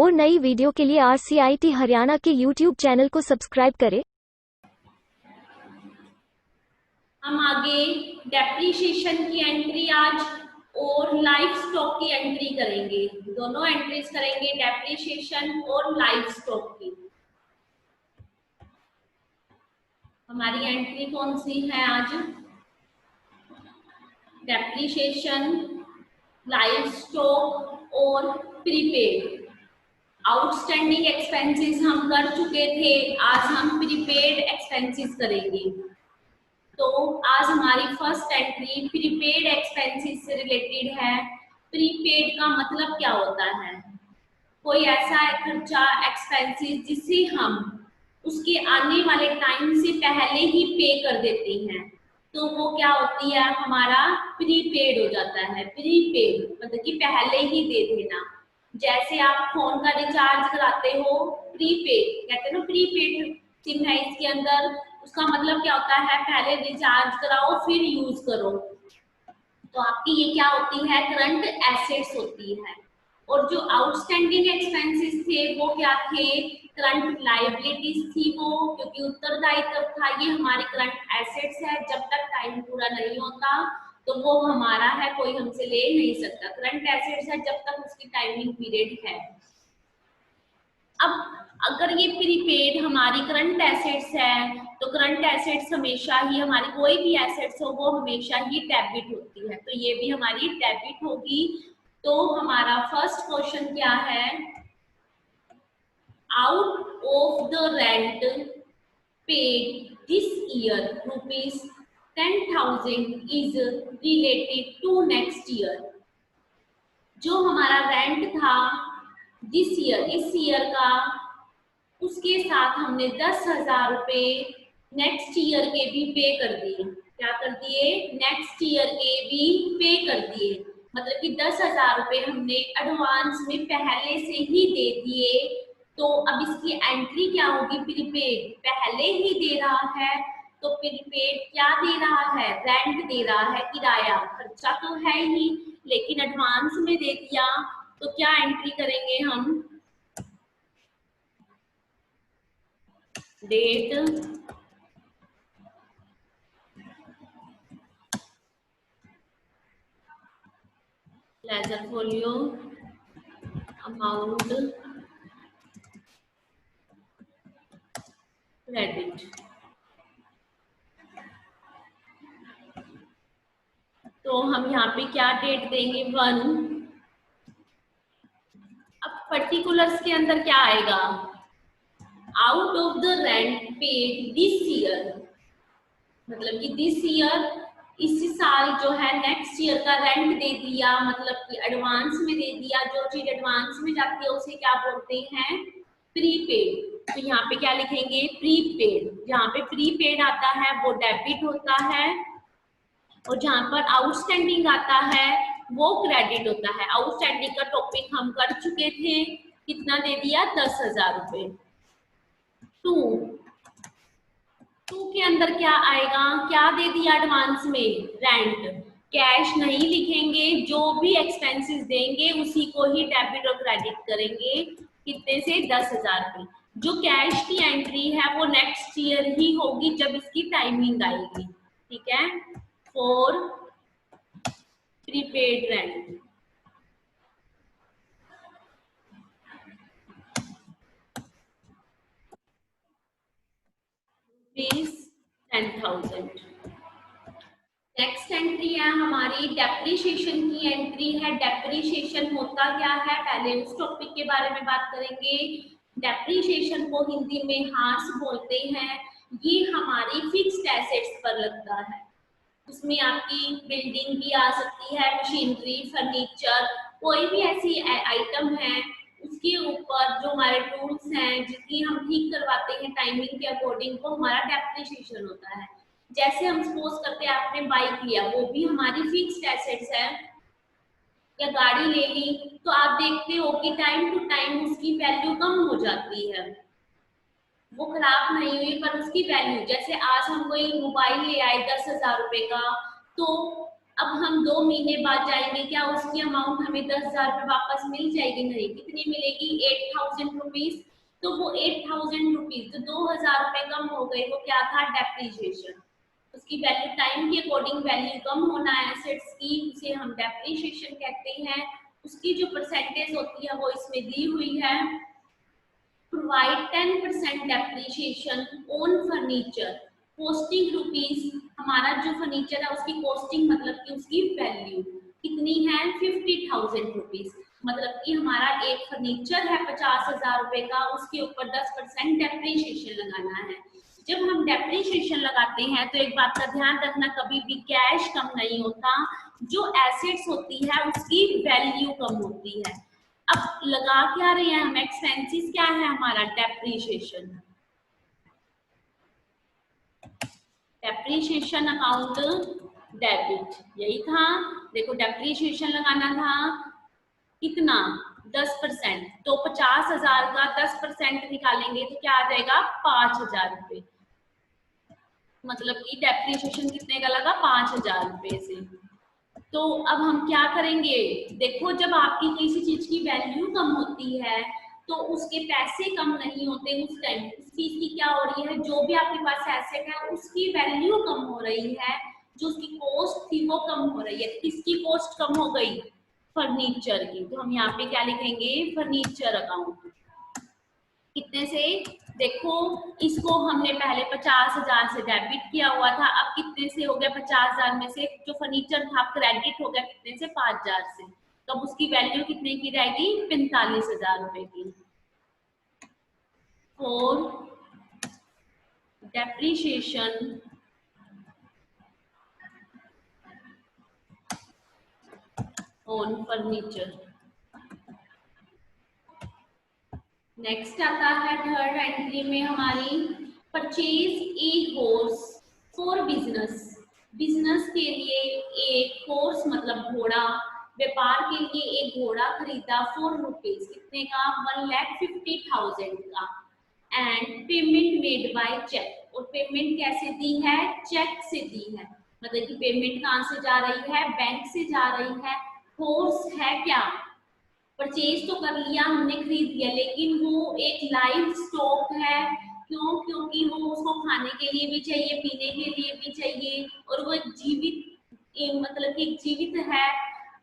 और नई वीडियो के लिए RCIT हरियाणा के YouTube चैनल को सब्सक्राइब करें। हम आगे डेप्रीशिएशन की एंट्री आज और लाइफ स्टॉक की एंट्री करेंगे। दोनों एंट्रीज करेंगे, डेप्रीशिएशन और लाइफ स्टॉक की। हमारी एंट्री कौन सी है आज? डेप्रीशिएशन, लाइफ स्टॉक और प्रीपेड। आउटस्टैंडिंग एक्सपेंसेस हम कर चुके थे, आज हम प्रीपेड एक्सपेंसेस करेंगे। तो आज हमारी फर्स्ट एंट्री प्रीपेड एक्सपेंसेस से रिलेटेड है। प्रीपेड का मतलब क्या होता है? कोई ऐसा खर्चा, एक्सपेंसेस जिसे हम उसके आने वाले टाइम से पहले ही पे कर देते हैं, तो वो क्या होती है? हमारा प्रीपेड हो जाता है। प्रीपेड मतलब कि पहले ही दे देना। जैसे आप फोन का रिचार्ज कराते हो, प्रीपेड कहते हैं ना, प्रीपेड सिम है इसके अंदर, उसका मतलब क्या होता है? पहले रिचार्ज कराओ फिर यूज करो। तो आपकी ये क्या होती है? करंट एसेट्स होती है। और जो आउटस्टैंडिंग एक्सपेंसेस थे वो क्या थे? करंट लायबिलिटीज थी वो, क्योंकि उत्तरदायित्व था। ये हमारी करंट एसेट्स है, जब तक टाइम पूरा नहीं होता तो वो हमारा है, कोई हमसे ले नहीं सकता। करंट एसेट्स है जब तक उसकी टाइमिंग पीरियड है। अब अगर ये प्रीपेड हमारी करंट एसेट्स है, तो करंट एसेट्स हमेशा ही, हमारी कोई भी एसेट्स हो वो हमेशा ही डेबिट होती है, तो ये भी हमारी डेबिट होगी। तो हमारा फर्स्ट क्वेश्चन क्या है? Out of the rent paid this year ₹10,000 is related to next year. जो हमारा रेंट था दिस ईयर, इस ईयर का, उसके साथ हमने 10,000 रुपए नेक्स्ट ईयर के भी पे कर दिए। क्या कर दिए? नेक्स्ट ईयर के भी पे कर दिए। मतलब कि 10,000 रुपए हमने एडवांस में पहले से ही दे दिए। तो अब इसकी एंट्री क्या होगी? प्रीपेड, पहले ही दे रहा है तो प्रीपेड क्या दे रहा है? रेंट दे रहा है, किराया। खर्चा तो है ही लेकिन एडवांस में दे दिया, तो क्या एंट्री करेंगे हम? Date, ledger folio, amount, credit. तो हम यहाँ पे क्या डेट देंगे? 1। अब पर्टिकुलर्स के अंदर क्या आएगा? Out of the rent paid this year, मतलब कि दिस ईयर, इसी साल जो है नेक्स्ट ईयर का रेंट दे दिया, मतलब कि एडवांस में दे दिया। जो चीज एडवांस में जाती है उसे क्या बोलते हैं? प्रीपेड। तो यहाँ पे क्या लिखेंगे? प्रीपेड। जहाँ पे प्रीपेड आता है वो डेबिट होता है, और जहाँ पर आउटस्टैंडिंग आता है वो क्रेडिट होता है। आउटस्टैंडिंग का टॉपिक हम कर चुके थे। कितना दे दिया? 10,000 रुपए। 2 के अंदर क्या आएगा? क्या दे दिया एडवांस में? रेंट। कैश नहीं लिखेंगे, जो भी एक्सपेंसेस देंगे उसी को ही डेबिट और क्रेडिट करेंगे। कितने से? 10,000 रुपए। जो कैश की एंट्री है वो नेक्स्ट ईयर ही होगी जब इसकी टाइमिंग आएगी। ठीक है? For prepaid rent. Please 10,000। Next entry है हमारी डेप्रीशिएशन की एंट्री है। डेप्रीशिएशन होता क्या है? पहले उस टॉपिक के बारे में बात करेंगे। डेप्रीशिएशन को हिंदी में हार्स बोलते हैं। ये हमारी फिक्स्ड एसेट्स पर लगता है। उसमें आपकी बिल्डिंग भी आ सकती है, मशीनरी, फर्नीचर, कोई भी ऐसी आइटम है उसके ऊपर जो हमारे टूल्स हैं जिसकी हम ठीक करवाते हैं टाइमिंग के अकॉर्डिंग, वो हमारा डेप्रीशिएशन होता है। जैसे हम सपोज करते हैं आपने बाइक लिया, वो भी हमारी फिक्स्ड एसेट्स है। या गाड़ी ले ली तो आप देखते हो कि टाइम टू टाइम उसकी वैल्यू कम हो जाती है, वो खराब नहीं हुई पर उसकी वैल्यू, जैसे आज हम कोई मोबाइल ले आए 10,000 रुपए का, तो अब हम 2 महीने बाद जाएंगे, क्या उसकी अमाउंट हमें 10,000 रुपये वापस मिल जाएगी? नहीं। कितनी मिलेगी? 8,000 रुपीज। तो वो 8,000 रुपीज जो 2,000 रुपये कम हो गए, वो क्या था? डेप्रीशिएशन। उसकी वैल्यू, टाइम के अकॉर्डिंग वैल्यू कम होना एसेट्स की, उसे हम डेप्रीशिएशन कहते हैं। उसकी जो परसेंटेज होती है वो इसमें दी हुई है। Provide 10% depreciation on furniture costing rupees. हमारा जो फर्नीचर है उसकी कॉस्टिंग मतलब कि उसकी वैल्यू कितनी है? 50,000 रुपीज। मतलब कि हमारा एक फर्नीचर है 50,000 रुपए का, उसके ऊपर 10% डेप्रीशिएशन लगाना है। जब हम डेप्रीशिएशन लगाते हैं तो एक बात का ध्यान रखना, कभी भी कैश कम नहीं होता, जो एसेट्स होती है उसकी वैल्यू कम होती है। अब लगा क्या रहे हैं हम? एक्सपेंसेस क्या है हमारा? डेप्रीशिएशन। डेप्रीशिएशन अकाउंट डेबिट, यही था। देखो डेप्रीशिएशन लगाना था कितना? 10%। तो 50,000 का 10% निकालेंगे तो क्या आ जाएगा? 5,000 रुपये। मतलब कि डेप्रीशिएशन कितने का लगा? 5,000 रुपये से। तो अब हम क्या करेंगे? देखो जब आपकी किसी चीज की वैल्यू कम होती है तो उसके पैसे कम नहीं होते, उस टाइम उस चीज की क्या हो रही है? जो भी आपके पास एसेट है उसकी वैल्यू कम हो रही है, जो उसकी कॉस्ट थी वो कम हो रही है। किसकी कॉस्ट कम हो गई? फर्नीचर की। तो हम यहाँ पे क्या लिखेंगे? Furniture account. कितने से? देखो इसको हमने पहले 50,000 से डेबिट किया हुआ था, अब कितने से हो गया? 50,000 में से जो फर्नीचर था क्रेडिट हो गया कितने से? 5,000 से। तो अब उसकी वैल्यू कितने की रहेगी? 45,000 रुपए की। For depreciation on furniture. Next आता है थर्ड एंट्री में हमारी, purchase a horse for business. Business के लिए एक हॉर्स मतलब घोड़ा, व्यापार के लिए एक घोड़ा खरीदा फॉर रुपीज कितने का? 1,50,000 का। And payment made by cheque. और पेमेंट कैसे दी है? चेक से दी है। मतलब कि पेमेंट कहाँ से जा रही है? बैंक से जा रही है। हॉर्स है क्या? परचेज तो कर लिया हमने, खरीद लिया, लेकिन वो एक लाइव स्टॉक है। क्यों? क्योंकि वो उसको खाने के लिए भी चाहिए, पीने के लिए भी चाहिए, और वो एक जीवित मतलब कि जीवित है,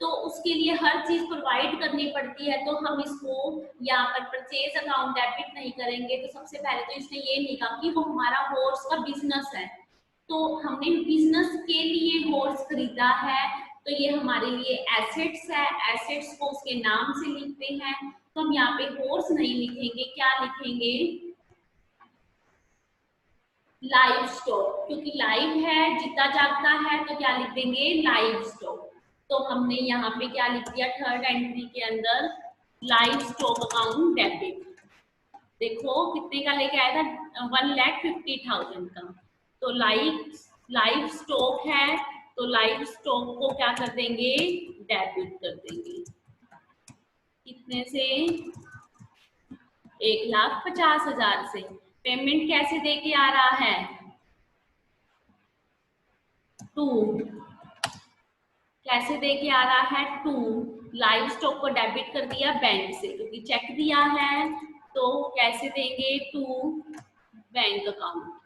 तो उसके लिए हर चीज प्रोवाइड करनी पड़ती है। तो हम इसको यहाँ पर परचेज अकाउंट डेबिट नहीं करेंगे। तो सबसे पहले तो इसने ये नहीं कहा कि वो हमारा हॉर्स का बिजनेस है, तो हमने बिजनेस के लिए हॉर्स खरीदा है, तो ये हमारे लिए एसेट्स है। एसेट्स को उसके नाम से लिखते हैं। तो हम यहाँ पे हॉर्स नहीं लिखेंगे, क्या लिखेंगे? लाइव स्टॉक, क्योंकि लाइव है, जीता जागता है, तो क्या लिख देंगे? Live stock. तो हमने यहाँ पे क्या लिख दिया थर्ड एंट्री के अंदर? Live stock account debit. देखो कितने का लेके आया था? 1,50,000 का। तो लाइव स्टॉक है, तो लाइव स्टॉक को क्या कर देंगे? डेबिट कर देंगे। कितने से? 1,50,000 से। पेमेंट कैसे दे के आ रहा है? 2। कैसे दे के आ रहा है? 2। लाइव स्टॉक को डेबिट कर दिया बैंक से, क्योंकि चेक दिया है, तो कैसे देंगे? 2 बैंक अकाउंट।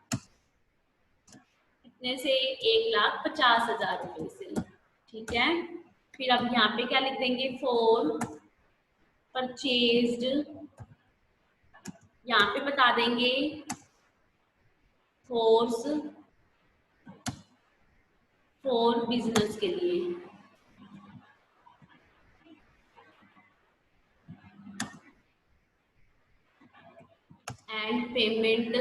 कितने से? 1,50,000 रुपए से। ठीक है, फिर अब यहाँ पे क्या लिख देंगे? फॉर परचेज्ड, यहाँ पे बता देंगे फोर्स फॉर बिजनेस के लिए। And payment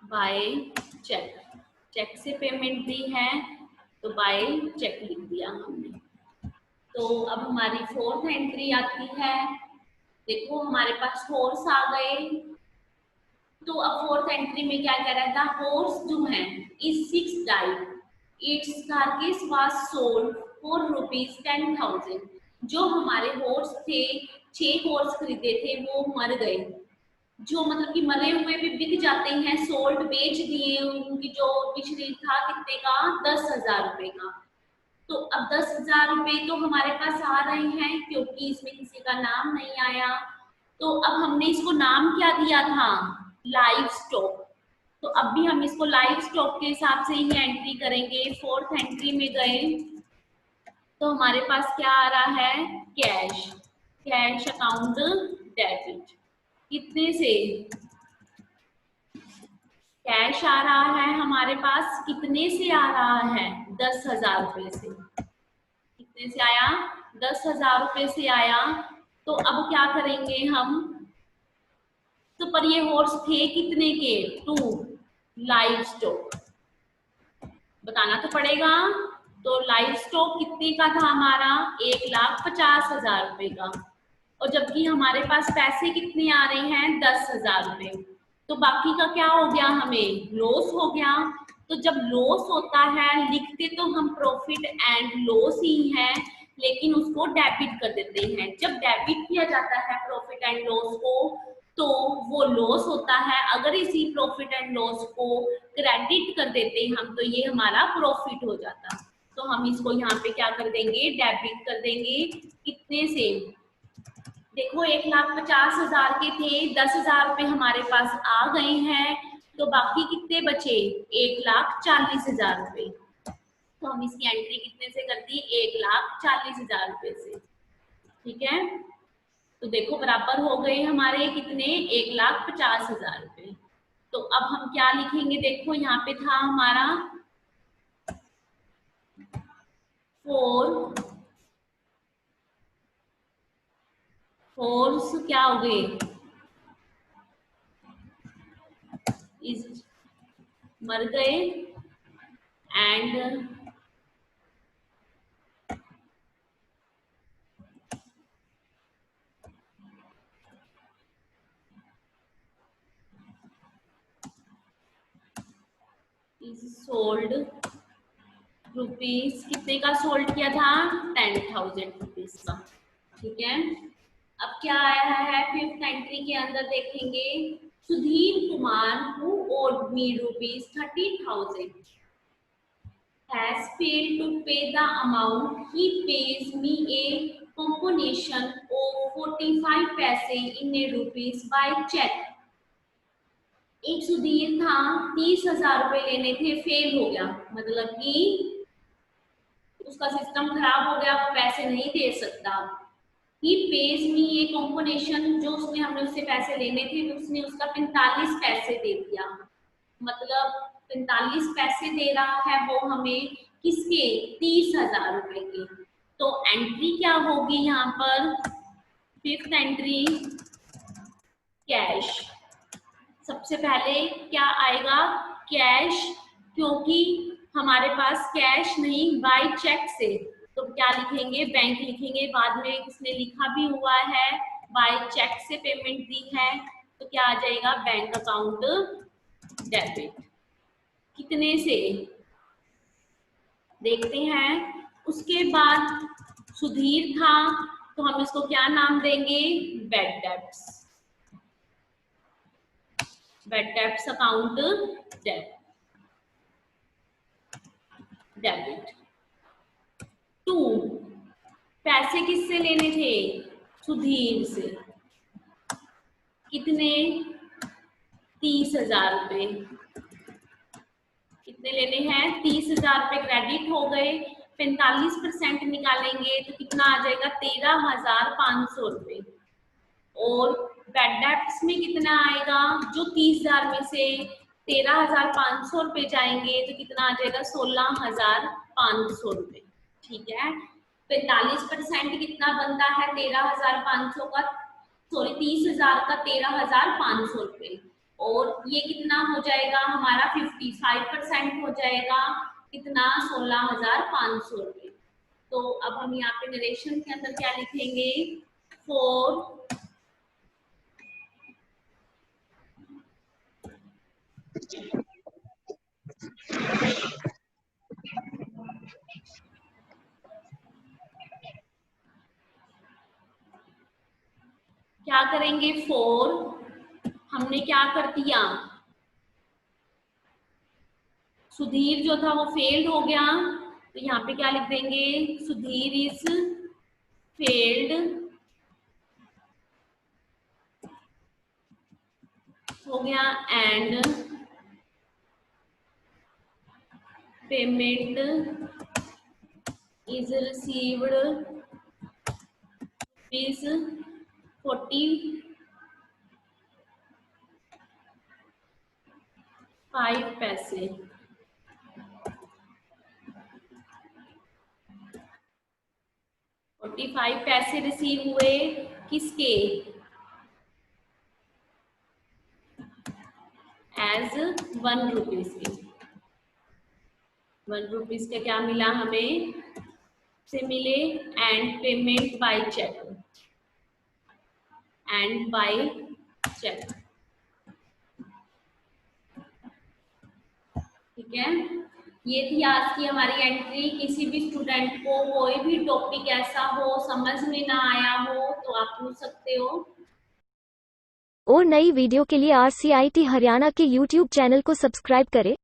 by cheque. Cheque से पेमेंट दी है तो बाय चेक लिख दिया हमने। तो अब हमारी फोर्थ एंट्री आती है। देखो हमारे पास हॉर्स आ गए, तो अब फोर्थ एंट्री में क्या कह रहा था? हॉर्स जो है is 6 died, its carcass was sold for ₹10,000। जो हमारे हॉर्स थे, 6 हॉर्स खरीदे थे, वो मर गए। जो मतलब कि मरे हुए भी बिक जाते हैं, सोल्ड बेच दिए, उनकी जो पिछली था कितने का, 10,000 रुपए का। तो अब 10,000 रुपए तो हमारे पास आ रहे हैं क्योंकि इसमें किसी का नाम नहीं आया। तो अब हमने इसको नाम क्या दिया था, लाइव स्टॉक। तो अब भी हम इसको लाइव स्टॉक के हिसाब से ही एंट्री करेंगे। फोर्थ एंट्री में गए तो हमारे पास क्या आ रहा है, कैश, कैश अकाउंट डेबिट। कितने से, कैश आ रहा है हमारे पास, कितने से आ रहा है, 10,000 रुपए से। कितने से आया, 10,000 रुपए से आया। तो अब क्या करेंगे हम, तो पर ये हॉर्स थे कितने के, 2, लाइव स्टॉक बताना तो पड़ेगा। तो लाइव स्टॉक कितने का था हमारा, 1,50,000 रुपए का। और जबकि हमारे पास पैसे कितने आ रहे हैं, 10,000 रुपए। तो बाकी का क्या हो गया, हमें लॉस हो गया। तो जब लॉस होता है, लिखते तो हम प्रॉफिट एंड लॉस ही है, लेकिन उसको डेबिट कर देते हैं। जब डेबिट किया जाता है प्रॉफिट एंड लॉस को, तो वो लॉस होता है। अगर इसी प्रॉफिट एंड लॉस को क्रेडिट कर देते हैं हम, तो ये हमारा प्रॉफिट हो जाता। तो हम इसको यहाँ पे क्या कर देंगे, डेबिट कर देंगे। कितने से, देखो 1,50,000 के थे, 10,000 रुपए हमारे पास आ गए हैं, तो बाकी कितने बचे, 1,40,000 रुपए। तो हम इसकी एंट्री कितने से कर दी, 1,40,000 रुपए से। ठीक है, तो देखो बराबर हो गए हमारे कितने, 1,50,000 रुपए। तो अब हम क्या लिखेंगे, देखो यहाँ पे था हमारा 4, फोर्स क्या हो गए, इस मर गए, एंड इज सोल्ड रुपीज। कितने का सोल्ड किया था, 10,000 रुपीज का। ठीक है, अब क्या आया है फिफ्थ एंट्री के अंदर, देखेंगे Sudhir Kumar who owed me rupees 30,000 has failed to pay the amount. He pays me a combination of 45 पैसे in a rupees by check. एक सुधीर था, 30,000 रुपए लेने थे, फेल हो गया, मतलब कि उसका सिस्टम खराब हो गया, वो पैसे नहीं दे सकता। ही पेज मी ए कॉम्पोनेशन, जो उसने हमने उससे पैसे लेने थे, उसने उसका 45 पैसे दे दिया, मतलब 45 पैसे दे रहा है वो हमें, किसके, 30,000 रुपए के। तो एंट्री क्या होगी यहाँ पर, फिफ्थ एंट्री कैश। सबसे पहले क्या आएगा, कैश, क्योंकि हमारे पास कैश नहीं, बाय चेक से, तो क्या लिखेंगे, बैंक लिखेंगे। बाद में इसने लिखा भी हुआ है, बाय चेक से पेमेंट दी है, तो क्या आ जाएगा, बैंक अकाउंट डेबिट। कितने से, देखते हैं। उसके बाद सुधीर था, तो हम इसको क्या नाम देंगे, bad debts, bad debts account debit. 2, पैसे किससे लेने थे, सुधीर से। कितने, 30,000 रुपए। कितने लेने हैं, 30,000 रुपए क्रेडिट हो गए। 45% निकालेंगे तो कितना आ जाएगा, 13,500 रुपए। और बैड डेब्ट्स में कितना आएगा, जो 30,000 में से 13,500 रुपए जाएंगे तो कितना आ जाएगा, 16,500 रुपए। ठीक है, 45% कितना बनता है, 13,500 का, सॉरी 30,000 का 13,500 रुपए। और ये कितना हो जाएगा हमारा, 55% हो जाएगा, कितना, 16,500 रुपए। तो अब हम यहाँ पे नरेशन के अंदर क्या लिखेंगे, 4, क्या करेंगे, 4, हमने क्या कर दिया, सुधीर जो था वो फेल्ड हो गया, तो यहाँ पे क्या लिख देंगे, सुधीर इज फेल्ड हो गया, and payment is received is 45 पैसे। 45 पैसे रिसीव हुए किसके, एज 1 रुपीज के। 1 रुपीज के क्या मिला हमें से मिले, and payment by cheque, and by cheque. ठीक है, ये थी आज की हमारी एंट्री। किसी भी स्टूडेंट को कोई भी टॉपिक ऐसा हो समझ में ना आया हो तो आप पूछ सकते हो। और नई वीडियो के लिए RCIT हरियाणा के YouTube चैनल को सब्सक्राइब करें।